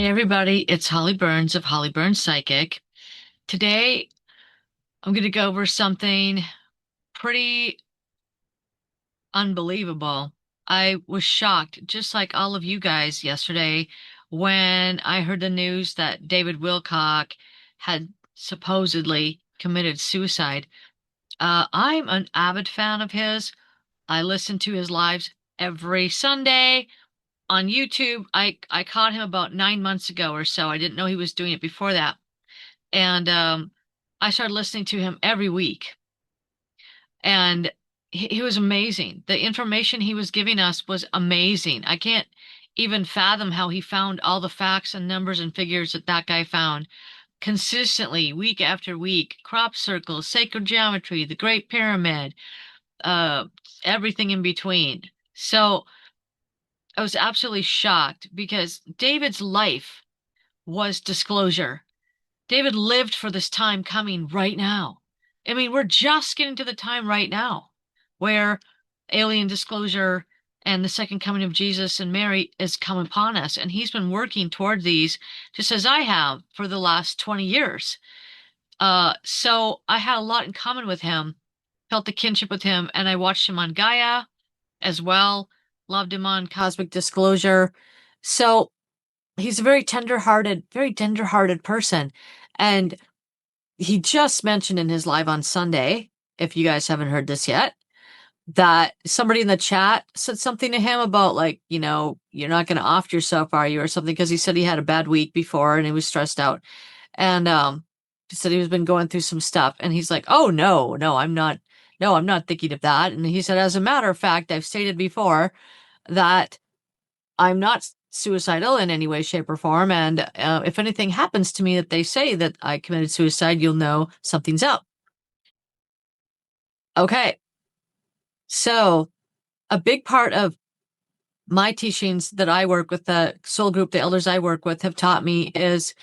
Hey everybody, it's Holly Burns of Holly Burns Psychic. Today I'm going to go over something pretty unbelievable. I was shocked, just like all of you guys yesterday, when I heard the news that David Wilcock had supposedly committed suicide. I'm an avid fan of his. I listen to his lives every Sunday on YouTube. I caught him about 9 months ago or so. I didn't know he was doing it before that. And I started listening to him every week, and he was amazing. The information he was giving us was amazing. I can't even fathom how he found all the facts and numbers and figures that that guy found consistently, week after week. Crop circles, sacred geometry, the Great Pyramid, uh, everything in between. So I was absolutely shocked because David's life was disclosure. David lived for this time coming right now. I mean, we're just getting to the time right now where alien disclosure and the second coming of Jesus and Mary is come upon us. And he's been working toward these just as I have for the last 20 years. So I had a lot in common with him, felt the kinship with him, and I watched him on Gaia as well, loved him on Cosmic Disclosure. So he's a very tender-hearted person. And he just mentioned in his live on Sunday, if you guys haven't heard this yet, that somebody in the chat said something to him about like, you're not going to off yourself, are you, or something, because he said he had a bad week before and he was stressed out. And he said he was been going through some stuff, and he's like, "Oh no, I'm not. No, I'm not thinking of that." And he said, "As a matter of fact, I've stated before that I'm not suicidal in any way, shape, or form. And if anything happens to me that they say that I committed suicide, you'll know something's up." Okay. So a big part of my teachings that I work with, the soul group, the elders I work with have taught me is,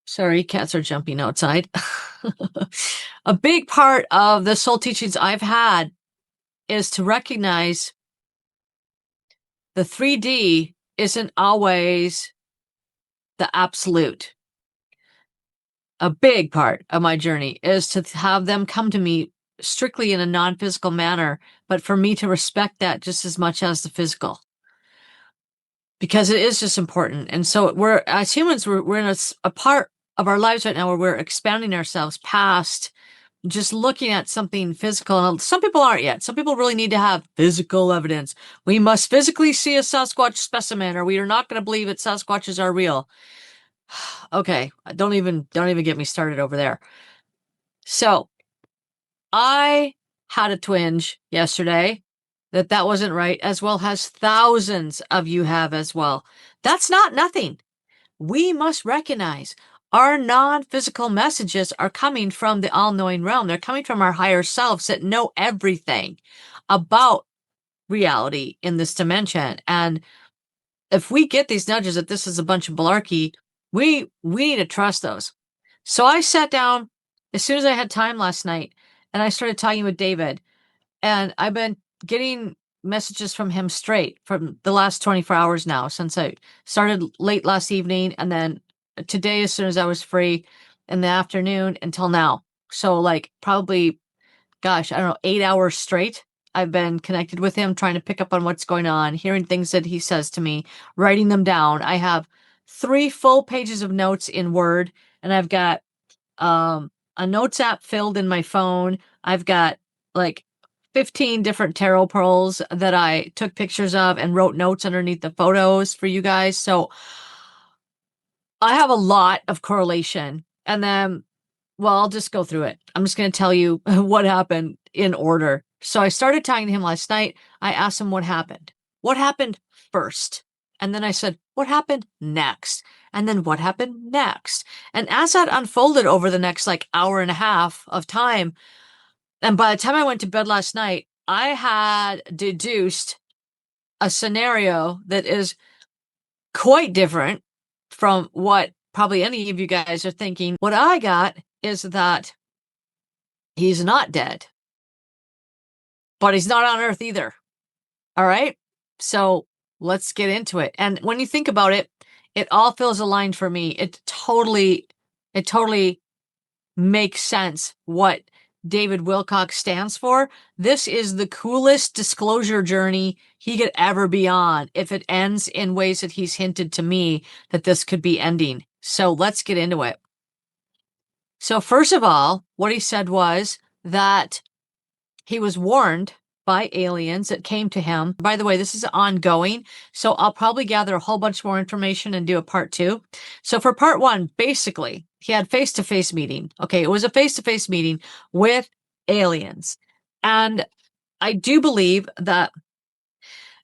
sorry, cats are jumping outside. A big part of the soul teachings I've had is to recognize the 3D isn't always the absolute. A big part of my journey is to have them come to me strictly in a non-physical manner, but for me to respect that just as much as the physical, because it is just important. And so we're, as humans, we're in a part of our lives right now where we're expanding ourselves past just looking at something physical. And some people aren't yet. Some people really need to have physical evidence. We must physically see a Sasquatch specimen, or we are not going to believe that Sasquatches are real. Okay, don't even get me started over there. So I had a twinge yesterday that wasn't right, as well as thousands of you have as well. That's not nothing. We must recognize our non-physical messages are coming from the all-knowing realm. They're coming from our higher selves that know everything about reality in this dimension. And if we get these nudges that this is a bunch of malarkey, we need to trust those. So I sat down as soon as I had time last night, and I started talking with David. And I've been getting messages from him straight from the last 24 hours now, since I started late last evening, and then today as soon as I was free in the afternoon until now. So like probably, gosh, I don't know, 8 hours straight. I've been connected with him, trying to pick up on what's going on, hearing things that he says to me, writing them down. I have 3 full pages of notes in Word, and I've got a notes app filled in my phone. I've got like 15 different tarot pearls that I took pictures of and wrote notes underneath the photos for you guys. So I have a lot of correlation. And then, well, I'll just go through it. I'm just going to tell you what happened in order. So I started talking to him last night. I asked him what happened. What happened first? And then I said, what happened next? And then what happened next? And as that unfolded over the next like hour and a half of time, and by the time I went to bed last night, I had deduced a scenario that is quite different from what probably any of you guys are thinking. What I got is that he's not dead, but he's not on Earth either. All right? So let's get into it. And when you think about it, It all feels aligned for me. It totally makes sense what David Wilcock stands for. This is the coolest disclosure journey he could ever be on if it ends in ways that he's hinted to me that this could be ending. So let's get into it. So first of all, what he said was that he was warned by aliens that came to him. By the way, this is ongoing, so I'll probably gather a whole bunch more information and do a part 2. So for part 1, basically, he had face-to-face meeting. Okay, it was a face-to-face meeting with aliens. And I do believe that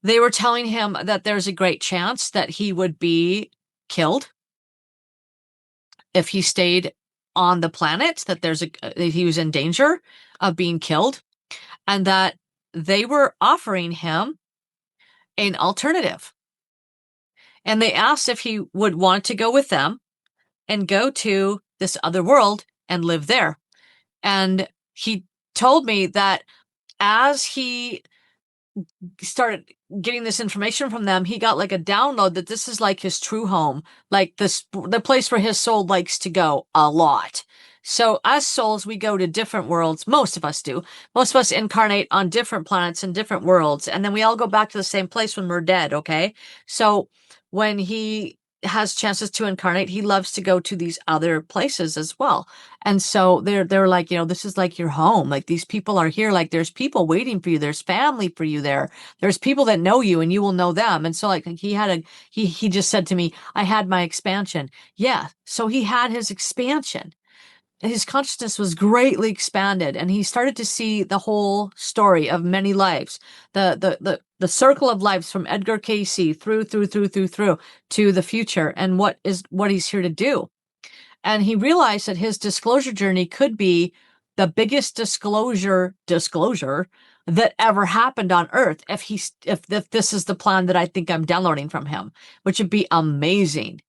they were telling him that there's a great chance that he would be killed if he stayed on the planet, that he was in danger of being killed, and that they were offering him an alternative. And they asked if he would want to go with them and go to this other world and live there. And he told me that as he started getting this information from them, he got like a download that this is like his true home, like the place where his soul likes to go a lot. So as souls, we go to different worlds. Most of us do. Most of us incarnate on different planets and different worlds. And then we all go back to the same place when we're dead. Okay. So when he has chances to incarnate, he loves to go to these other places as well. And so they're like, this is like your home. Like these people are here. Like there's people waiting for you. There's family for you there. There's people that know you and you will know them. And so like he just said to me, I had my expansion. Yeah. So he had his expansion. His consciousness was greatly expanded, and he started to see the whole story of many lives, the circle of lives from Edgar Cayce through to the future, and what he's here to do. And he realized that his disclosure journey could be the biggest disclosure that ever happened on Earth if this is the plan that I think I'm downloading from him, which would be amazing.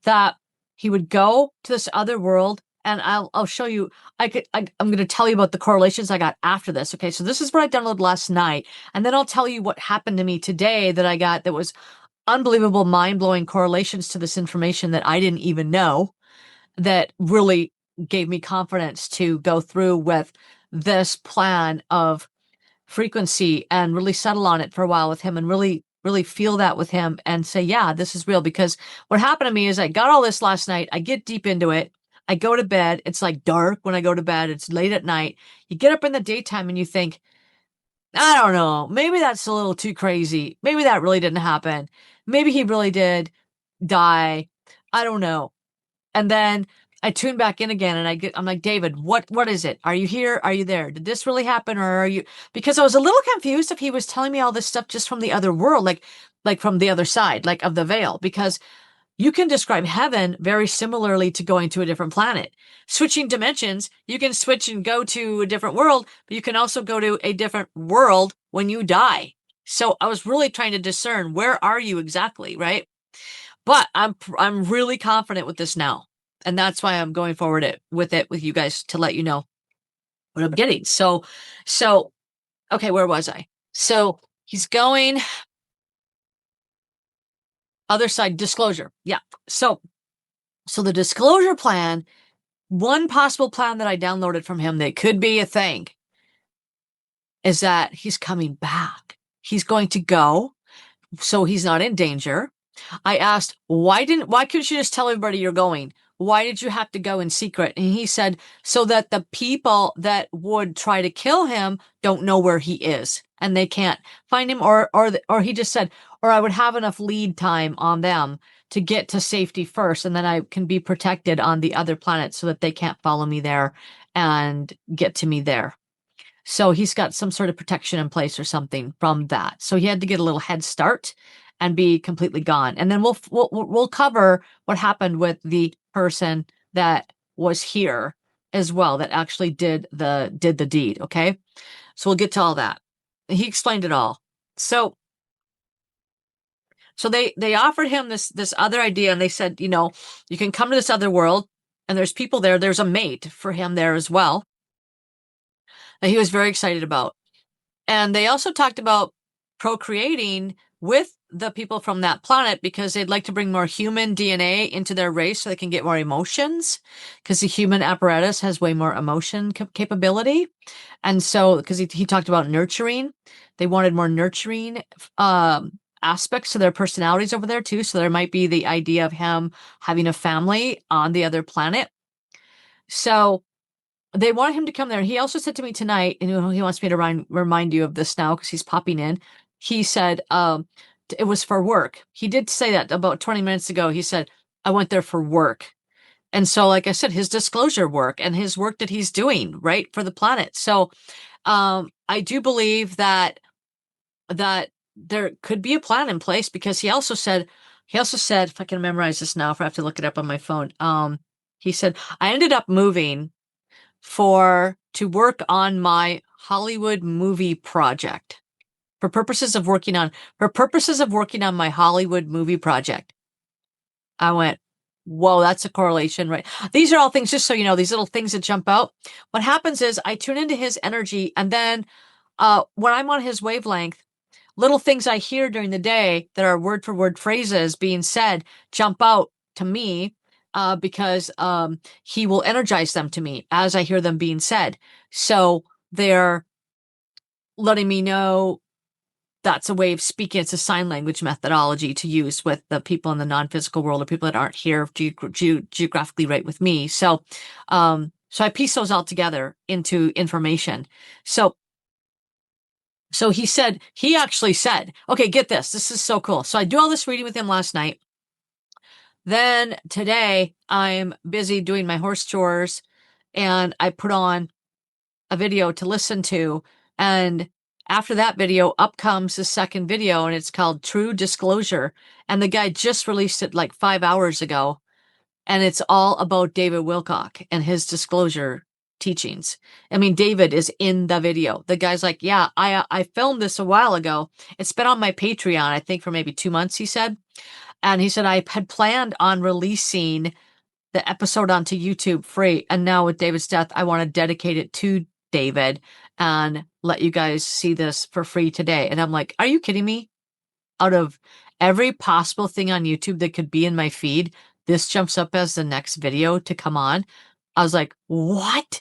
That he would go to this other world. And I'll show you, I'm going to tell you about the correlations I got after this. Okay. So this is what I downloaded last night. And then I'll tell you what happened to me today that I got that was unbelievable, mind-blowing correlations to this information that I didn't even know, that really gave me confidence to go through with this plan of frequency and really settle on it for a while with him and really feel that with him and say, yeah, this is real. Because what happened to me is I got all this last night. I get deep into it. I go to bed. It's like dark when I go to bed. It's late at night. You get up in the daytime and you think, I don't know, maybe that's a little too crazy. Maybe that really didn't happen. Maybe he really did die. I don't know. And then I tune back in again and I'm like, David, what is it? Are you here? Are you there? Did this really happen? Or are you, because I was a little confused if he was telling me all this stuff just from the other world, like from the other side, like of the veil, because you can describe heaven very similarly to going to a different planet. Switching dimensions, you can switch and go to a different world, but you can also go to a different world when you die. So I was really trying to discern, where are you exactly, right? But I'm really confident with this now. And that's why I'm going forward with you guys, to let you know what I'm getting. So, okay, where was I? So he's going other side, disclosure. Yeah. So the disclosure plan, one possible plan that I downloaded from him that could be a thing, is that he's coming back. He's going to go, so he's not in danger. I asked, why couldn't you just tell everybody you're going? Why did you have to go in secret? And he said, so that the people that would try to kill him don't know where he is and they can't find him, or he just said, or I would have enough lead time on them to get to safety first, and then I can be protected on the other planet so that they can't follow me there and get to me there. So he's got some sort of protection in place or something from that. So he had to get a little head start and be completely gone. And then we'll cover what happened with the person that was here as well, that actually did the deed. Okay. So we'll get to all that. He explained it all. So they offered him this other idea, and they said, you can come to this other world and there's people there. There's a mate for him there as well that he was very excited about. And they also talked about procreating with the people from that planet because they'd like to bring more human DNA into their race so they can get more emotions, because the human apparatus has way more emotion capability. And so, because he talked about nurturing, they wanted more nurturing aspects to their personalities over there too. So there might be the idea of him having a family on the other planet. So they wanted him to come there. He also said to me tonight, and he wants me to remind you of this now because he's popping in. He said it was for work. He did say that about 20 minutes ago. He said, I went there for work. And so, like I said, his disclosure work and his work that he's doing, right, for the planet. So I do believe that there could be a plan in place, because he also said, if I can memorize this now, if I have to look it up on my phone, he said, I ended up moving to work on my Hollywood movie project for purposes of working on my Hollywood movie project. I went, whoa, that's a correlation, right? These are all things, just so you know, these little things that jump out. What happens is I tune into his energy, and then when I'm on his wavelength, little things I hear during the day that are word for word phrases being said jump out to me, because he will energize them to me as I hear them being said. So they're letting me know that's a way of speaking. It's a sign language methodology to use with the people in the non-physical world, or people that aren't here geographically right with me. So I piece those all together into information. So he actually said, okay, get this. This is so cool. So I do all this reading with him last night. Then today I'm busy doing my horse chores, and I put on a video to listen to. And after that video, up comes the second video, and it's called True Disclosure. And the guy just released it like 5 hours ago. And it's all about David Wilcock and his disclosure teachings. I mean, David is in the video. The guy's like, yeah, I filmed this a while ago. It's been on my Patreon, I think, for maybe 2 months, he said. And he said, I had planned on releasing the episode onto YouTube free. And now with David's death, I want to dedicate it to David and let you guys see this for free today. And I'm like, are you kidding me? Out of every possible thing on YouTube that could be in my feed, this jumps up as the next video to come on. I was like, what?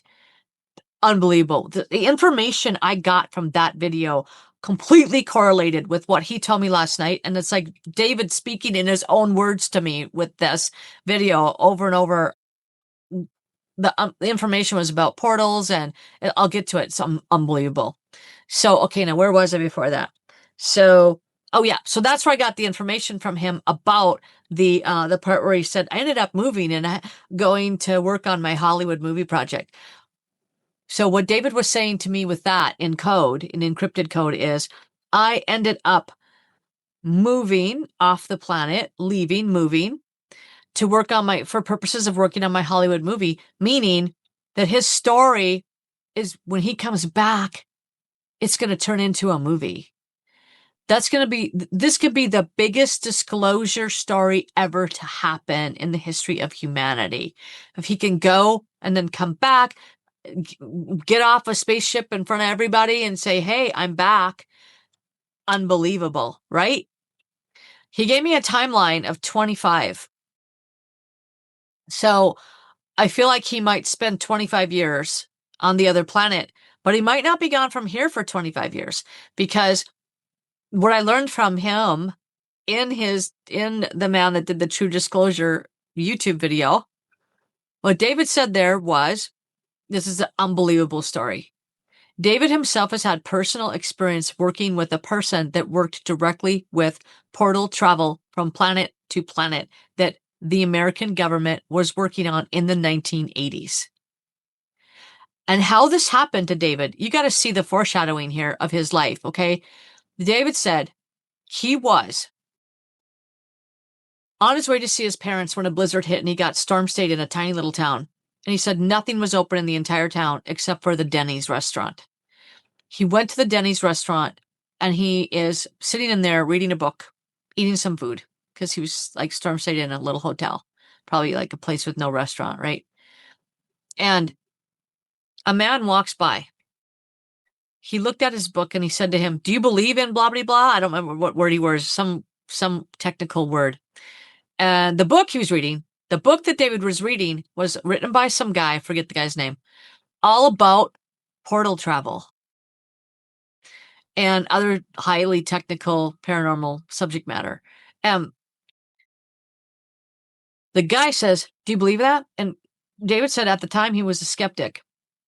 Unbelievable. The information I got from that video completely correlated with what he told me last night. And it's like David speaking in his own words to me with this video over and over. The information was about portals, and I'll get to it. It's unbelievable. So, okay, now where was I before that? So, oh yeah, so that's where I got the information from him about the part where he said, I ended up moving and going to work on my Hollywood movie project. So what David was saying to me with that in code, in encrypted code, is I ended up moving off the planet, moving to work on for purposes of working on my Hollywood movie, meaning that his story is, when he comes back, it's going to turn into a movie. This could be the biggest disclosure story ever to happen in the history of humanity. If he can go and then come back, get off a spaceship in front of everybody and say, hey, I'm back. Unbelievable, right? He gave me a timeline of 25. So I feel like he might spend 25 years on the other planet, but he might not be gone from here for 25 years, because what I learned from him in the man that did the True Disclosure YouTube video, what David said there was, this is an unbelievable story. David himself has had personal experience working with a person that worked directly with portal travel from planet to planet that the American government was working on in the 1980s. And how this happened to David, you got to see the foreshadowing here of his life, okay? David said he was on his way to see his parents when a blizzard hit and he got storm stayed in a tiny little town. And he said nothing was open in the entire town except for the Denny's restaurant. He went to the Denny's restaurant and he is sitting in there reading a book, eating some food, because he was like storm stayed in a little hotel, probably like a place with no restaurant, right? And a man walks by he looked at his book and he said to him, "Do you believe in blah, blah, blah?" I don't remember what word he was, some technical word. And the book he was reading, the book that David was reading was written by some guy, I forget the guy's name, all about portal travel and other highly technical paranormal subject matter. The guy says, "Do you believe that?" And David said at the time he was a skeptic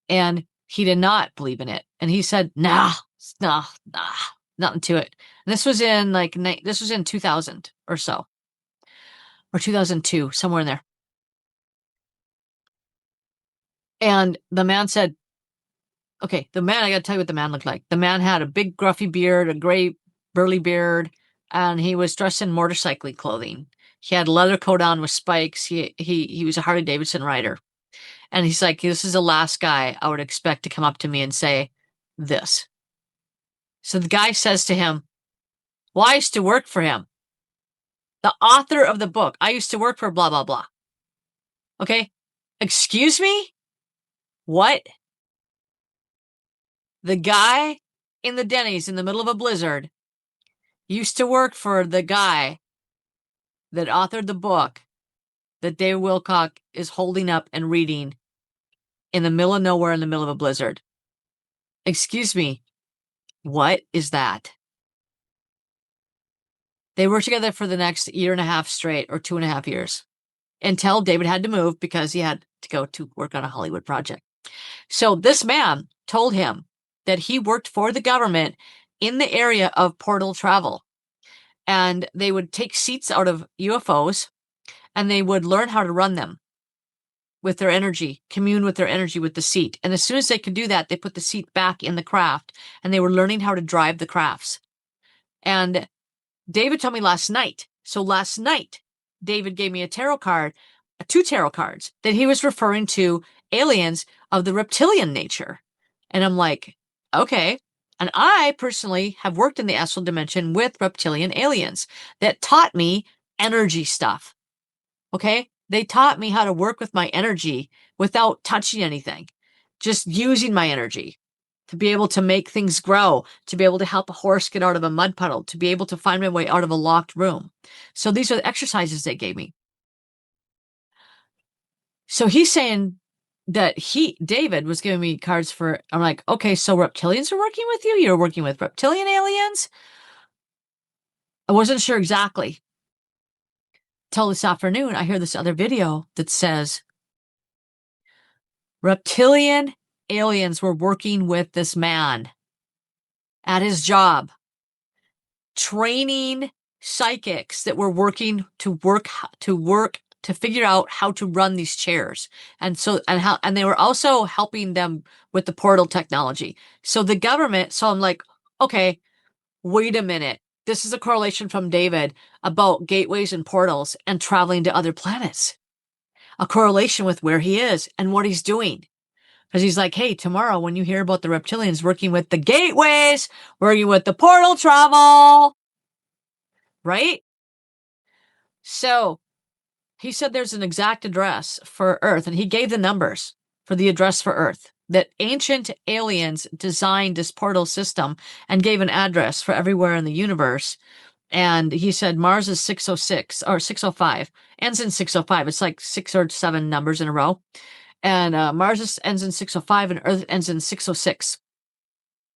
and he did not believe in it. And he said, nah, nothing to it. And this was in this was in 2000 or so, or 2002, somewhere in there. And the man said, okay, I got to tell you what the man looked like. The man had a big gruffy beard, a gray burly beard, and he was dressed in motorcycling clothing. He had a leather coat on with spikes. He was a Harley Davidson rider. And he's like, this is the last guy I would expect to come up to me and say this. So the guy says to him, well, I used to work for him. The author of the book. I used to work for blah, blah, blah. Okay. Excuse me? What? The guy in the Denny's in the middle of a blizzard used to work for the guy that authored the book that David Wilcock is holding up and reading in the middle of nowhere in the middle of a blizzard. Excuse me. What is that? They worked together for the next year and a half straight, or 2.5 years, until David had to move because he had to go to work on a Hollywood project. So this man told him that he worked for the government in the area of portal travel. And they would take seats out of UFOs and they would learn how to run them with their energy, commune with their energy with the seat. And as soon as they could do that, they put the seat back in the craft and they were learning how to drive the crafts. And David told me last night. So last night, David gave me a tarot card, 2 tarot cards, that he was referring to aliens of the reptilian nature. And I'm like, okay. And I personally have worked in the astral dimension with reptilian aliens that taught me energy stuff. Okay? They taught me how to work with my energy without touching anything, just using my energy to be able to make things grow, to be able to help a horse get out of a mud puddle, to be able to find my way out of a locked room. So these are the exercises they gave me. So he's saying that David was giving me cards for, I'm like, okay, so reptilians are working with you? You're working with reptilian aliens? I wasn't sure exactly. Till this afternoon, I hear this other video that says reptilian aliens were working with this man at his job, training psychics that were working to figure out how to run these chairs. And they were also helping them with the portal technology. So the government, so I'm like, okay, wait a minute. This is a correlation from David about gateways and portals and traveling to other planets. A correlation with where he is and what he's doing. Because he's like, hey, tomorrow when you hear about the reptilians working with the gateways, working with the portal travel, right? So he said there's an exact address for Earth, and he gave the numbers for the address for Earth, that ancient aliens designed this portal system and gave an address for everywhere in the universe. And he said Mars is 606 or 605, ends in 605. It's like 6 or 7 numbers in a row. And Mars ends in 605 and Earth ends in 606.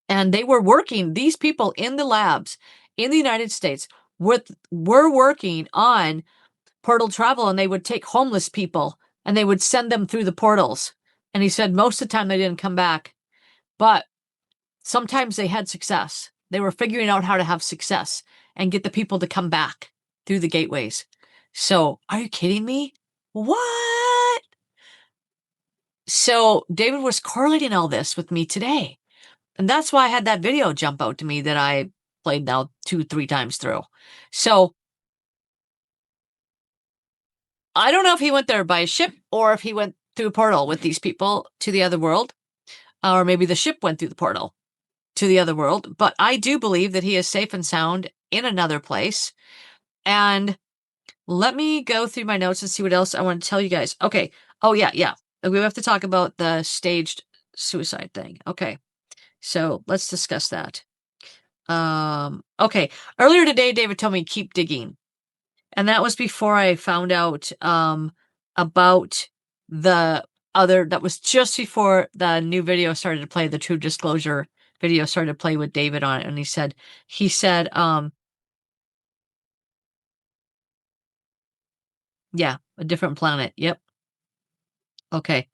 And they were working, these people in the labs in the United States were working on portal travel, and they would take homeless people and they would send them through the portals. And he said most of the time they didn't come back, but sometimes they had success. They were figuring out how to have success and get the people to come back through the gateways. So, are you kidding me? What? So David was correlating all this with me today. And that's why I had that video jump out to me that I played now 2-3 times through. So I don't know if he went there by ship or if he went through a portal with these people to the other world, or maybe the ship went through the portal to the other world. But I do believe that he is safe and sound in another place. And let me go through my notes and see what else I want to tell you guys. Okay. Oh, yeah. We have to talk about the staged suicide thing. Okay. So let's discuss that. Okay. Earlier today, David told me keep digging. And that was before I found out about the other, that was just before the new video started to play, the True Disclosure video started to play with David on it. And he said, yeah, a different planet. Yep. Okay.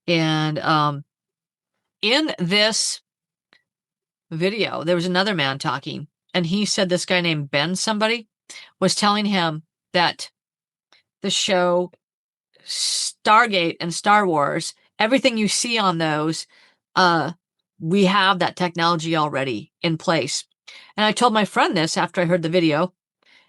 And in this video, there was another man talking, and he said this guy named Ben somebody was telling him that the show Stargate and Star Wars, everything you see on those, we have that technology already in place. And I told my friend this after I heard the video,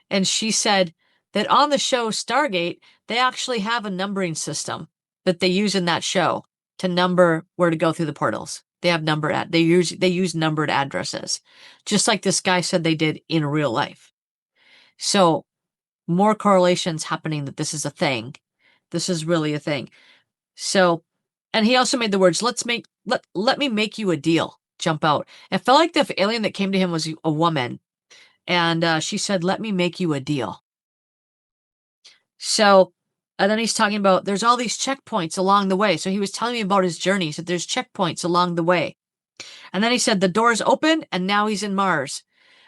and she said that on the show Stargate, they actually have a numbering system that they use in that show to number where to go through the portals. They have they use numbered addresses, just like this guy said they did in real life. So more correlations happening that this is a thing. This is really a thing. So, and he also made the words, let me make you a deal, jump out. It felt like the alien that came to him was a woman. And she said, let me make you a deal. So, and then he's talking about there's all these checkpoints along the way. So he was telling me about his journey. He said there's checkpoints along the way. And then he said the door's open and now he's in Mars.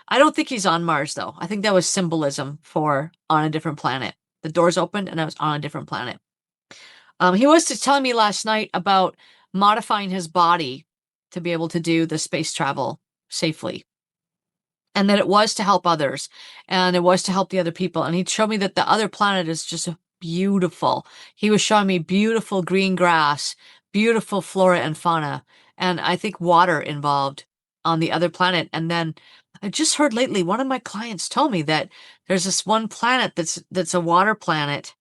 I don't think he's on Mars, though. I think that was symbolism for on a different planet. The door's open and I was on a different planet. He was telling me last night about modifying his body to be able to do the space travel safely. And that it was to help others. And it was to help the other people. And he showed me that the other planet is just beautiful. He was showing me beautiful green grass, beautiful flora and fauna, and I think water involved on the other planet. And then I just heard lately, one of my clients told me that there's this one planet that's a water planet.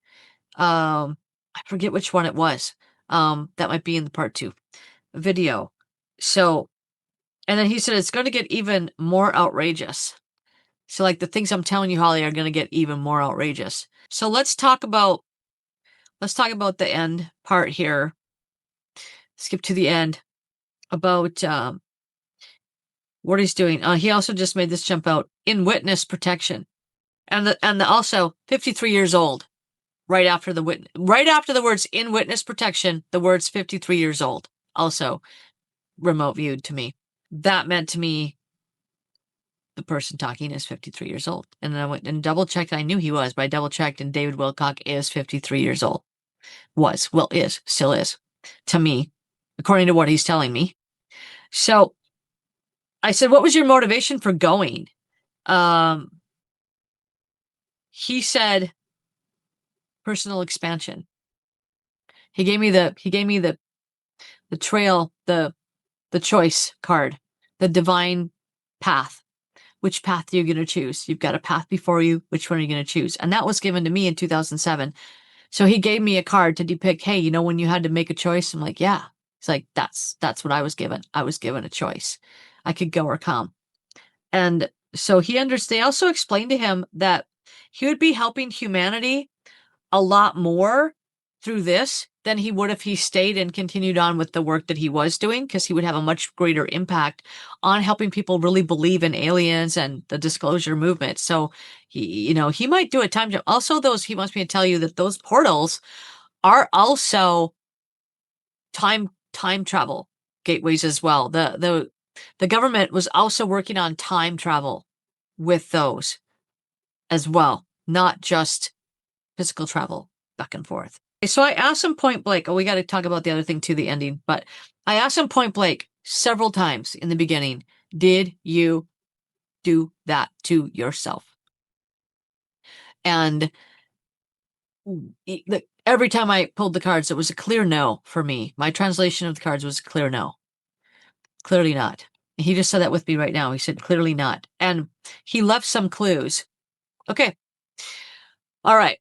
I forget which one it was. That might be in the part 2 video. So, and then he said it's going to get even more outrageous. So like the things I'm telling you, Holly, are going to get even more outrageous. So let's talk about the end part here. Skip to the end about what he's doing. He also just made this jump out in witness protection, and also 53 years old. Right after the words in witness protection, the words 53 years old also remote viewed to me. That meant to me the person talking is 53 years old. And then I went and double checked. I knew he was, but I double checked, and David Wilcock is 53 years old. Still is to me, according to what he's telling me. So I said, what was your motivation for going? He said personal expansion. He gave me the trail, the choice card, the divine path. Which path are you going to choose? You've got a path before you. Which one are you going to choose? And that was given to me in 2007. So he gave me a card to depict, hey, when you had to make a choice? I'm like, yeah. It's like, that's what I was given. I was given a choice. I could go or come. And so they also explained to him that he would be helping humanity a lot more through this than he would if he stayed and continued on with the work that he was doing, because he would have a much greater impact on helping people really believe in aliens and the disclosure movement. So he might do a time jump. Also, he wants me to tell you that those portals are also time travel gateways as well. The government was also working on time travel with those as well, not just physical travel back and forth. So I asked him point blank, we got to talk about the other thing too, the ending, but I asked him point blank several times in the beginning, did you do that to yourself? And every time I pulled the cards, it was a clear no for me. My translation of the cards was a clear no. Clearly not. He just said that with me right now. He said, clearly not. And he left some clues. Okay. All right.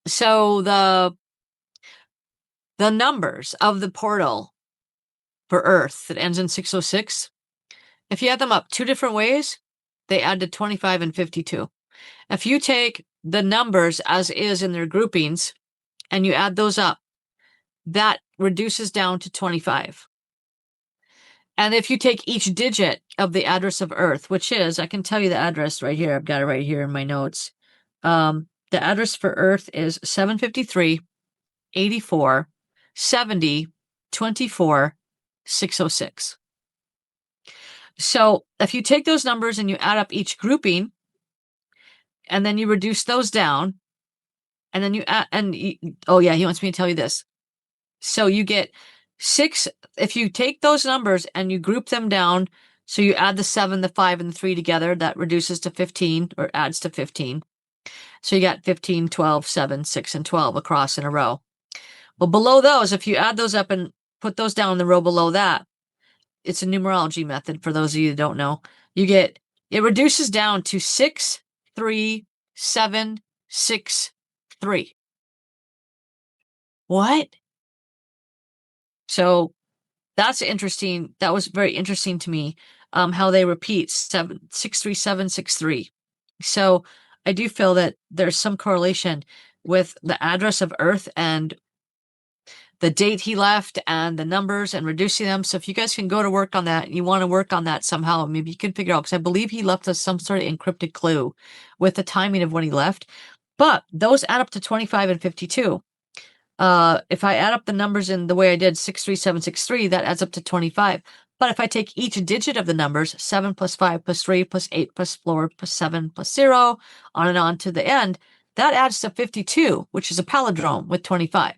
So the numbers of the portal for Earth that ends in 606, if you add them up 2 different ways, they add to 25 and 52. If you take the numbers as is in their groupings and you add those up, that reduces down to 25. And if you take each digit of the address of Earth, which is, I can tell you the address right here. I've got it right here in my notes. The address for Earth is 753, 84, 70, 24, 606. So if you take those numbers and you add up each grouping, and then you reduce those down, and then you add, oh yeah, he wants me to tell you this. So you get 6, if you take those numbers and you group them down, so you add the 7, the 5, and the 3 together, that reduces to 15, or adds to 15. So you got 15, 12, 7, 6, and 12 across in a row. Well, below those, if you add those up and put those down in the row below that, it's a numerology method for those of you that don't know. It reduces down to 6, 3, 7, 6, 3. What? So that's interesting. That was very interesting to me, how they repeat 7, 6, 3, 7, 6, 3. So I do feel that there's some correlation with the address of Earth and the date he left and the numbers and reducing them. So if you guys can go to work on that, you want to work on that somehow, maybe you can figure out, because I believe he left us some sort of encrypted clue with the timing of when he left. But those add up to 25 and 52. If I add up the numbers in the way I did, 63763, that adds up to 25. But if I take each digit of the numbers, 7 plus 5 plus 3 plus 8 plus 4 plus 7 plus 0, on and on to the end, that adds to 52, which is a palindrome with 25.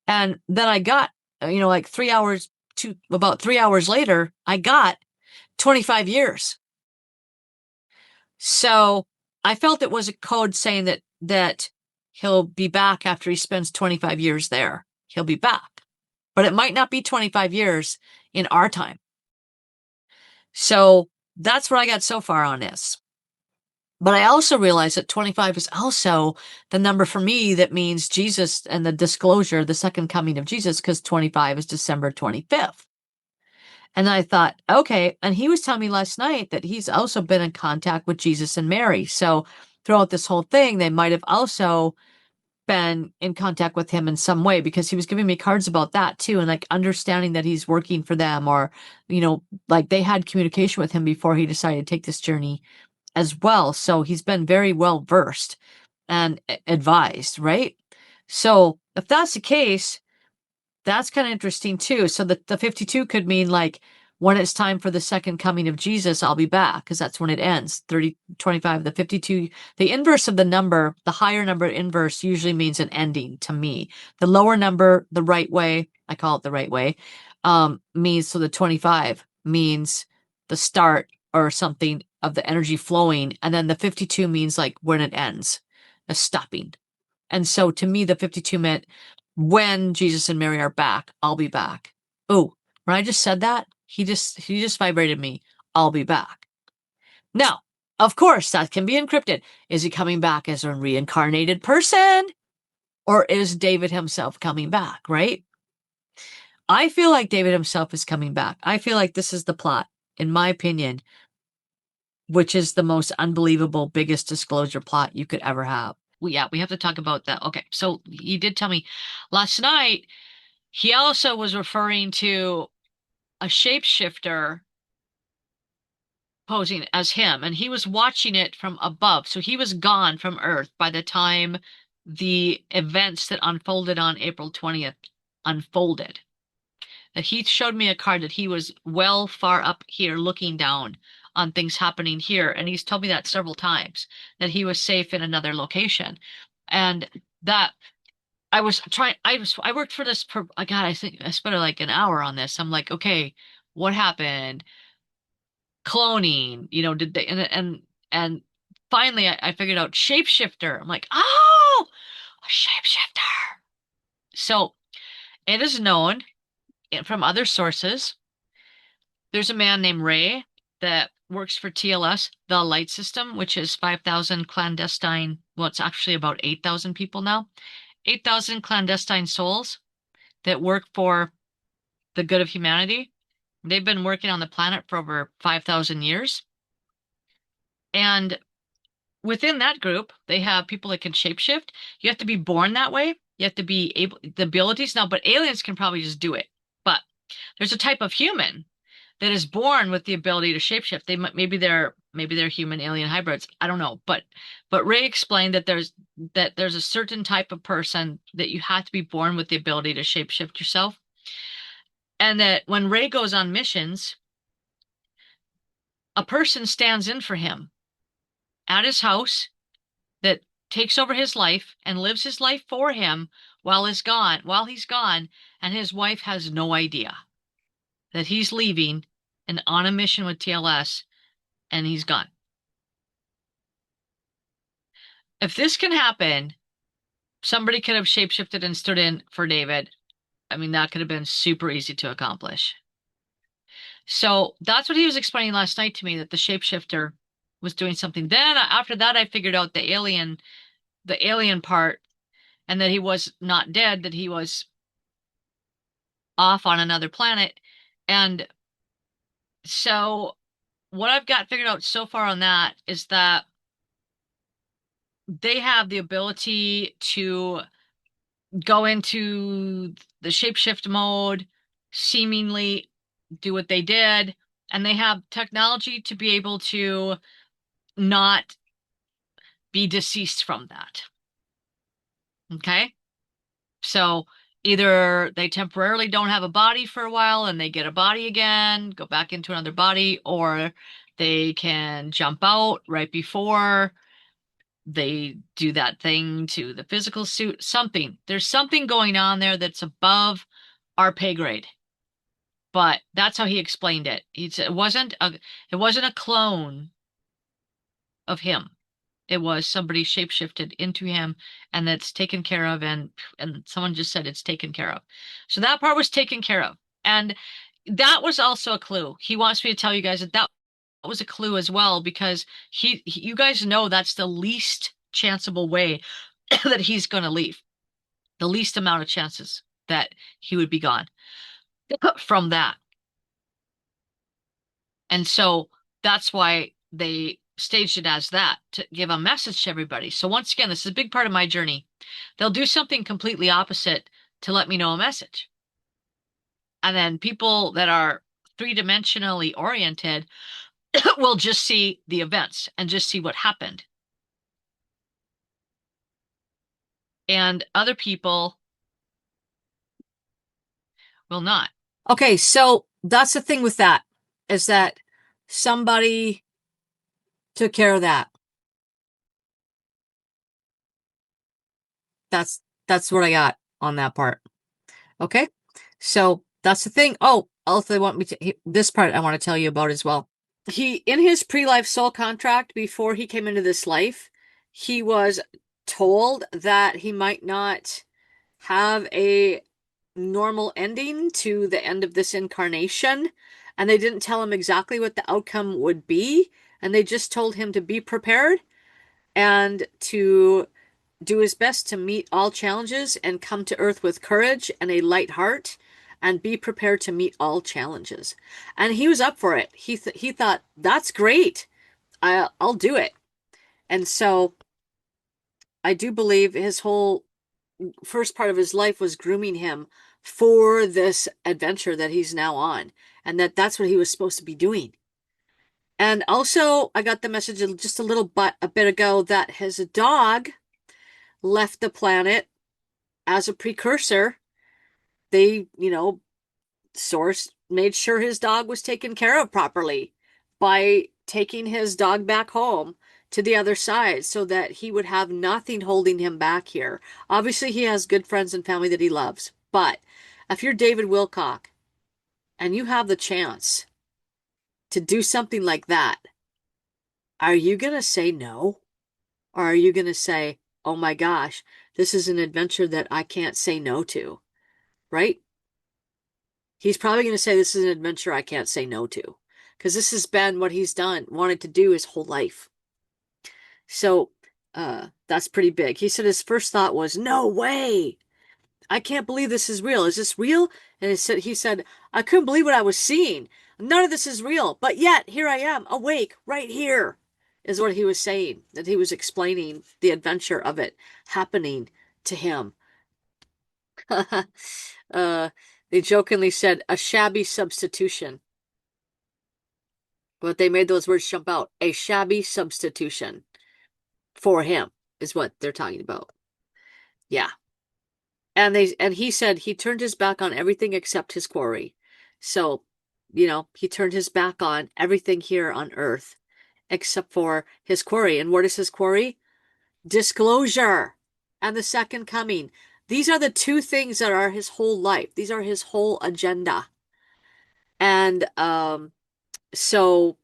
And then I got, like about 3 hours later, I got 25 years. So I felt it was a code saying that he'll be back after he spends 25 years there. He'll be back. But it might not be 25 years in our time. So that's what I got so far on this. But I also realized that 25 is also the number for me that means Jesus and the disclosure, the second coming of Jesus, because 25 is December 25th. And I thought, okay. And he was telling me last night that he's also been in contact with Jesus and Mary. So throughout this whole thing, they might have also been in contact with him in some way, because he was giving me cards about that too. And like understanding that he's working for them, or, like they had communication with him before he decided to take this journey as well. So he's been very well versed and advised, right? So if that's the case, that's kind of interesting too. So the 52 could mean like, when it's time for the second coming of Jesus, I'll be back, because that's when it ends. 30, 25, the 52, the inverse of the number, the higher number inverse usually means an ending to me. The lower number, the right way, I call it the right way, means, so the 25 means the start or something of the energy flowing. And then the 52 means like when it ends, a stopping. And so to me, the 52 meant when Jesus and Mary are back, I'll be back. Oh, when I just said that, he just vibrated me, I'll be back. Now, of course, that can be encrypted. Is he coming back as a reincarnated person? Or is David himself coming back, right? I feel like David himself is coming back. I feel like this is the plot, in my opinion, which is the most unbelievable, biggest disclosure plot you could ever have. We have to talk about that. Okay, so he did tell me last night, he also was referring to a shapeshifter posing as him, and he was watching it from above. So he was gone from Earth by the time the events that unfolded on April 20th unfolded. That he showed me a card that he was well far up here looking down on things happening here. And he's told me that several times, that he was safe in another location. And that I worked for this, God, I think I spent like an hour on this. I'm like, okay, what happened? Cloning, did they, and finally I figured out shapeshifter. I'm like, oh, a shapeshifter. So it is known from other sources. There's a man named Ray that works for TLS, the Light System, which is 5,000 clandestine, well, it's actually about 8,000 people now. 8,000 clandestine souls that work for the good of humanity. They've been working on the planet for over 5,000 years. And within that group, they have people that can shapeshift. You have to be born that way. You have to be able, the abilities now, but aliens can probably just do it. But there's a type of human that is born with the ability to shapeshift. Maybe they're human alien hybrids. I don't know, but Ray explained that there's a certain type of person that you have to be born with the ability to shapeshift yourself, and that when Ray goes on missions, a person stands in for him at his house that takes over his life and lives his life for him while he's gone, and his wife has no idea that he's leaving and on a mission with TLS and he's gone. If this can happen, somebody could have shapeshifted and stood in for David. I mean, that could have been super easy to accomplish. So that's what he was explaining last night to me, that the shapeshifter was doing something. Then after that, I figured out the alien part, and that he was not dead, that he was off on another planet. And so what I've got figured out so far on that is that they have the ability to go into the shapeshift mode, seemingly do what they did, and they have technology to be able to not be deceased from that. Okay? So either they temporarily don't have a body for a while and they get a body again, go back into another body, or they can jump out right before they do that thing to the physical suit. Something. There's something going on there that's above our pay grade. But that's how he explained it. It wasn't a clone of him. It was somebody shapeshifted into him, and that's taken care of, and someone just said it's taken care of. So that part was taken care of. And that was also a clue. He wants me to tell you guys that that was a clue as well, because you guys know that's the least chanceable way that he's going to leave. The least amount of chances that he would be gone from that. And so that's why they staged it as that, to give a message to everybody. So once again, this is a big part of my journey. They'll do something completely opposite to let me know a message. And then people that are three-dimensionally oriented will just see the events and just see what happened. And other people will not. Okay, so that's the thing with that, is that somebody took care of that. That's what I got on that part. Okay, so that's the thing. Oh, also they want me to, this part I want to tell you about as well. In his pre-life soul contract, before he came into this life, he was told that he might not have a normal ending to the end of this incarnation, and they didn't tell him exactly what the outcome would be, and they just told him to be prepared and to do his best to meet all challenges and come to Earth with courage and a light heart and be prepared to meet all challenges. And he was up for it. He thought, that's great. I'll do it. And so I do believe his whole first part of his life was grooming him for this adventure that he's now on, and that's what he was supposed to be doing. And also, I got the message just a bit ago that his dog left the planet as a precursor. They, Source made sure his dog was taken care of properly by taking his dog back home to the other side so that he would have nothing holding him back here. Obviously, he has good friends and family that he loves. But if you're David Wilcock and you have the chance to do something like that, are you going to say no? Or are you going to say, oh my gosh, this is an adventure that I can't say no to, right? He's probably going to say this is an adventure I can't say no to, because this has been what he's wanted to do his whole life. So that's pretty big. He said his first thought was, no way. I can't believe this is real. Is this real? And he said, I couldn't believe what I was seeing. None of this is real. But yet, here I am, awake, right here, is what he was saying. That he was explaining the adventure of it happening to him. They jokingly said, a shabby substitution. But they made those words jump out. A shabby substitution for him is what they're talking about. Yeah. And he said he turned his back on everything except his quarry. So, he turned his back on everything here on earth except for his quarry. And what is his quarry? Disclosure and the second coming. These are the two things that are his whole life. These are his whole agenda. And so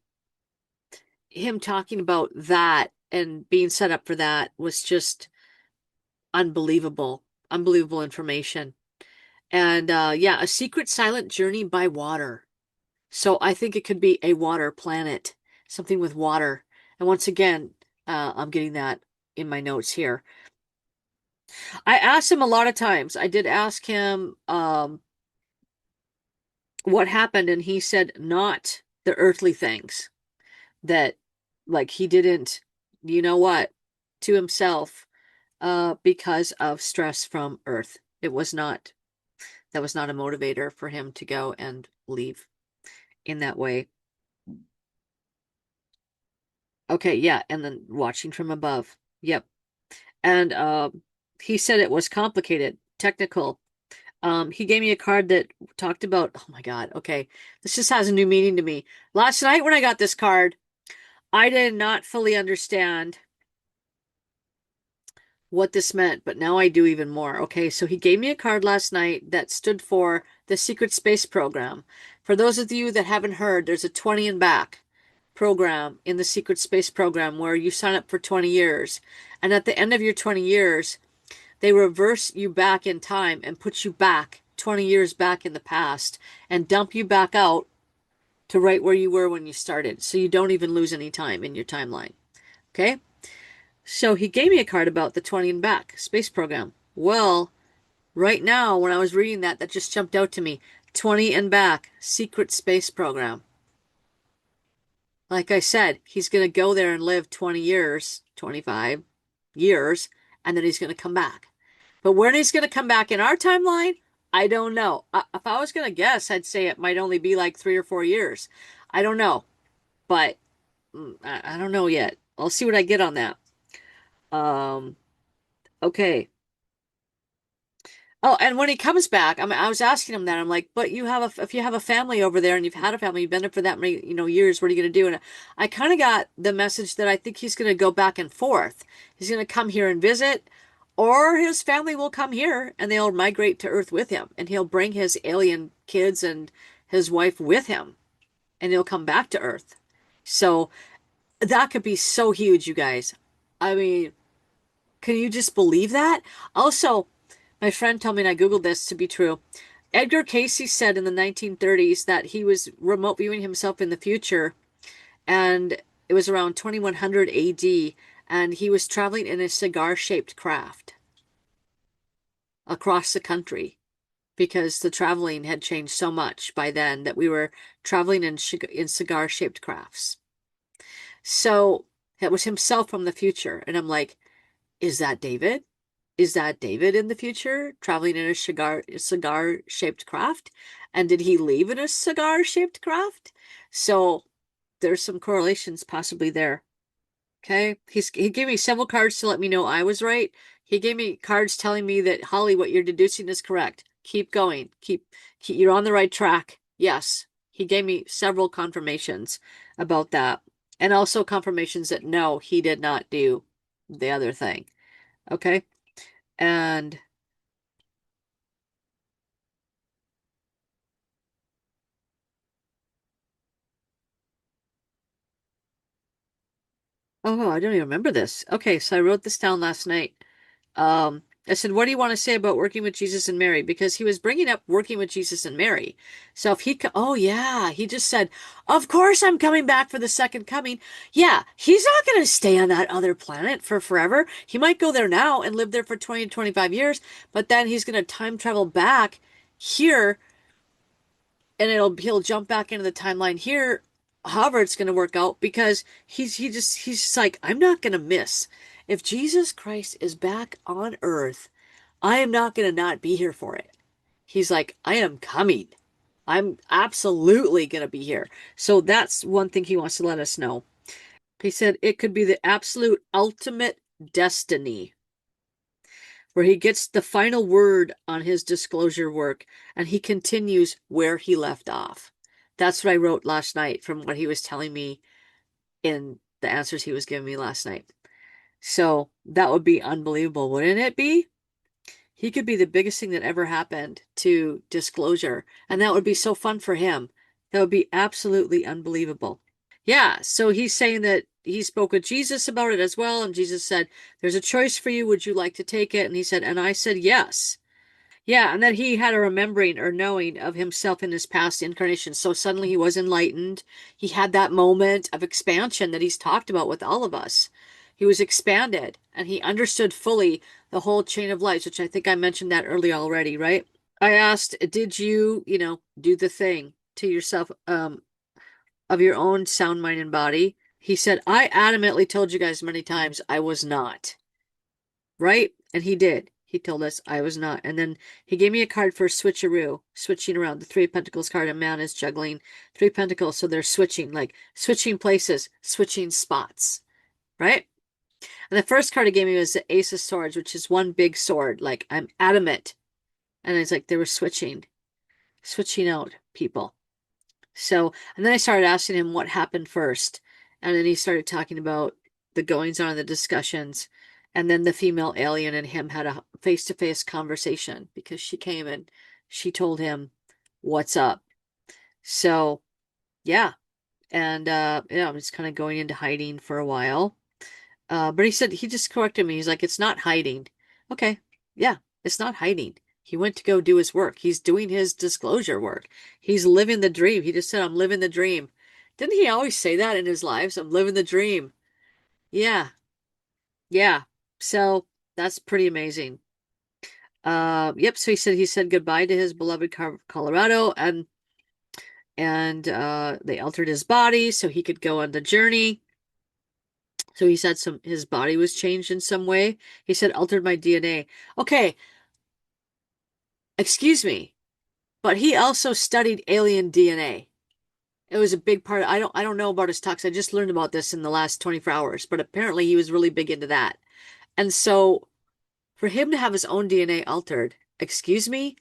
him talking about that and being set up for that was just unbelievable, unbelievable information. And yeah, a secret silent journey by water. So I think it could be a water planet, something with water. And once again, I'm getting that in my notes here. I asked him a lot of times. I did ask him what happened, and he said not the earthly things. That, like, he didn't, you know what, to himself, because of stress from Earth. That was not a motivator for him to go and leave in that way. Okay, yeah, and then watching from above. Yep. And he said it was complicated, technical. He gave me a card that talked about, oh my God, okay, this just has a new meaning to me. Last night when I got this card, I did not fully understand what this meant, but now I do even more. Okay, so he gave me a card last night that stood for the Secret Space Program. For those of you that haven't heard, there's a 20 and back program in the Secret Space Program where you sign up for 20 years. And at the end of your 20 years, they reverse you back in time and put you back 20 years back in the past and dump you back out to right where you were when you started. So you don't even lose any time in your timeline. Okay? So he gave me a card about the 20 and back space program. Well, right now, when I was reading that, that just jumped out to me. 20 and back, secret space program. Like I said, he's going to go there and live 20 years, 25 years, and then he's going to come back. But when he's going to come back in our timeline, I don't know. If I was going to guess, I'd say it might only be like 3 or 4 years. I don't know. But I don't know yet. I'll see what I get on that. Okay. Oh, and when he comes back, I was asking him that. I'm like, but if you have a family over there and you've had a family, you've been there for that many, years, what are you going to do? And I kind of got the message that I think he's going to go back and forth. He's going to come here and visit, or his family will come here and they'll migrate to Earth with him, and he'll bring his alien kids and his wife with him, and he'll come back to Earth. So that could be so huge, you guys. I mean, can you just believe that? Also, my friend told me, and I Googled this to be true. Edgar Cayce said in the 1930s that he was remote viewing himself in the future, and it was around 2100 AD, and he was traveling in a cigar-shaped craft across the country because the traveling had changed so much by then that we were traveling in cigar-shaped crafts. So it was himself from the future, and I'm like, is that David? Is that David in the future traveling in a cigar-shaped craft? And did he leave in a cigar-shaped craft? So there's some correlations possibly there. Okay. He gave me several cards to let me know I was right. He gave me cards telling me that, Holly, what you're deducing is correct. Keep going. You're on the right track. Yes. He gave me several confirmations about that. And also confirmations that no, he did not do the other thing. Okay. And oh, I don't even remember this. Okay, so I wrote this down last night. I said, what do you want to say about working with Jesus and Mary? Because he was bringing up working with Jesus and Mary. So if oh yeah, he just said, of course I'm coming back for the second coming. Yeah, he's not going to stay on that other planet for forever. He might go there now and live there for 20 to 25 years, but then he's going to time travel back here, and he'll jump back into the timeline here, however it's going to work out, because he's just like, I'm not going to miss. If Jesus Christ is back on earth, I am not going to not be here for it. He's like, I am coming. I'm absolutely going to be here. So that's one thing he wants to let us know. He said it could be the absolute ultimate destiny where he gets the final word on his disclosure work and he continues where he left off. That's what I wrote last night from what he was telling me in the answers he was giving me last night. So that would be unbelievable, wouldn't it be? He could be the biggest thing that ever happened to disclosure, and that would be so fun for him. That would be absolutely unbelievable. Yeah, so he's saying that he spoke with Jesus about it as well, and Jesus said, there's a choice for you. Would you like to take it? And he said, and I said, yes. Yeah, and that he had a remembering or knowing of himself in his past incarnation. So suddenly he was enlightened. He had that moment of expansion that he's talked about with all of us. He was expanded and he understood fully the whole chain of lights, which I think I mentioned that earlier already, right? I asked, did you, do the thing to yourself of your own sound, mind, and body? He said, I adamantly told you guys many times I was not. Right? And he did. He told us I was not. And then he gave me a card for switcheroo, switching around. The Three of Pentacles card, a man is juggling three pentacles. So they're switching, like switching places, switching spots. Right? And the first card he gave me was the Ace of Swords, which is one big sword. Like I'm adamant. And it's like they were switching out people. So, and then I started asking him what happened first. And then he started talking about the goings on, the discussions. And then the female alien and him had a face-to-face conversation because she came and she told him what's up. So, yeah. And, I'm just kind of going into hiding for a while. But he said, he just corrected me. He's like, it's not hiding. Okay. Yeah, it's not hiding. He went to go do his work. He's doing his disclosure work. He's living the dream. He just said, I'm living the dream. Didn't he always say that in his lives? I'm living the dream. Yeah. Yeah. So that's pretty amazing. Yep. So he said goodbye to his beloved Colorado and they altered his body so he could go on the journey. So he said his body was changed in some way. He said altered my DNA. Okay. Excuse me. But he also studied alien DNA. It was a big part. I don't know about his talks. I just learned about this in the last 24 hours, but apparently he was really big into that. And so for him to have his own DNA altered, excuse me,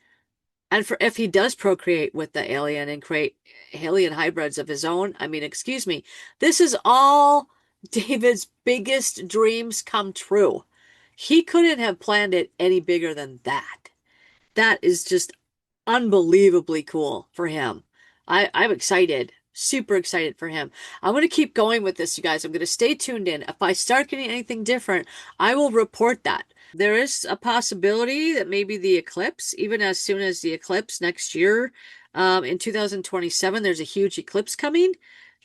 and for if he does procreate with the alien and create alien hybrids of his own, I mean, excuse me, this is all David's biggest dreams come true. He couldn't have planned it any bigger than that. That is just unbelievably cool for him. I'm excited, super excited for him. I'm going to keep going with this, you guys. I'm going to stay tuned in. If I start getting anything different, I will report that. There is a possibility that maybe the eclipse, even as soon as the eclipse next year, in 2027, there's a huge eclipse coming.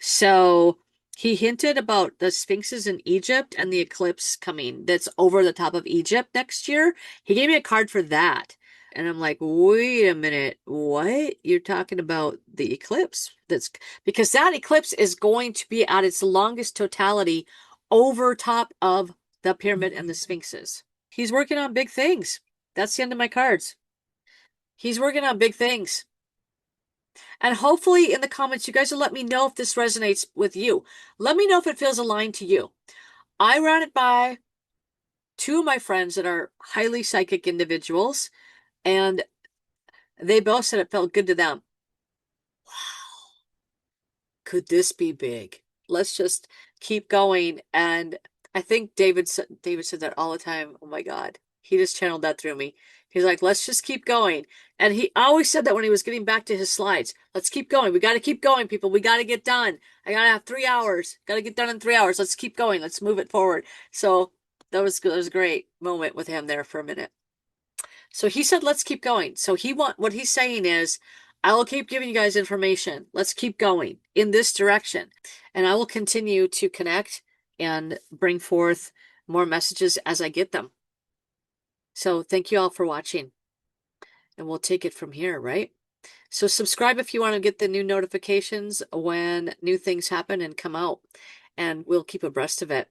So he hinted about the sphinxes in Egypt and the eclipse coming that's over the top of Egypt next year. He gave me a card for that. And I'm like, wait a minute, what? You're talking about the eclipse? That's because that eclipse is going to be at its longest totality over top of the pyramid and the sphinxes. He's working on big things. That's the end of my cards. He's working on big things. And hopefully in the comments, you guys will let me know if this resonates with you. Let me know if it feels aligned to you. I ran it by two of my friends that are highly psychic individuals, and they both said it felt good to them. Wow. Could this be big? Let's just keep going. And I think David said that all the time. Oh my God. He just channeled that through me. He's like, let's just keep going. And he always said that when he was getting back to his slides. Let's keep going. We got to keep going, people. We got to get done. I got to have 3 hours. Got to get done in 3 hours. Let's keep going. Let's move it forward. So that was a great moment with him there for a minute. So he said, let's keep going. So what he's saying is, I will keep giving you guys information. Let's keep going in this direction. And I will continue to connect and bring forth more messages as I get them. So thank you all for watching. And we'll take it from here, right? So subscribe if you want to get the new notifications when new things happen and come out. And we'll keep abreast of it.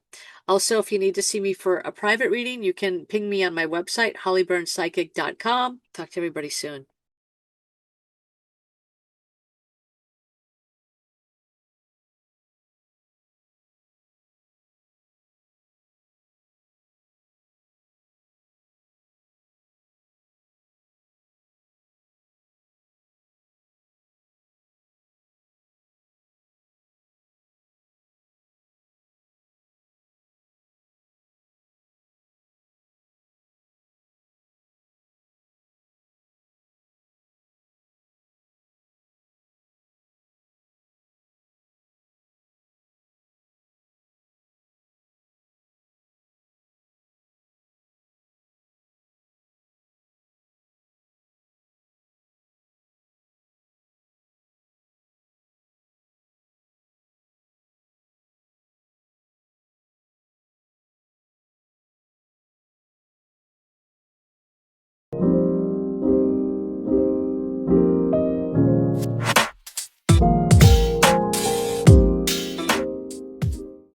Also, if you need to see me for a private reading, you can ping me on my website, hollyburnpsychic.com. Talk to everybody soon.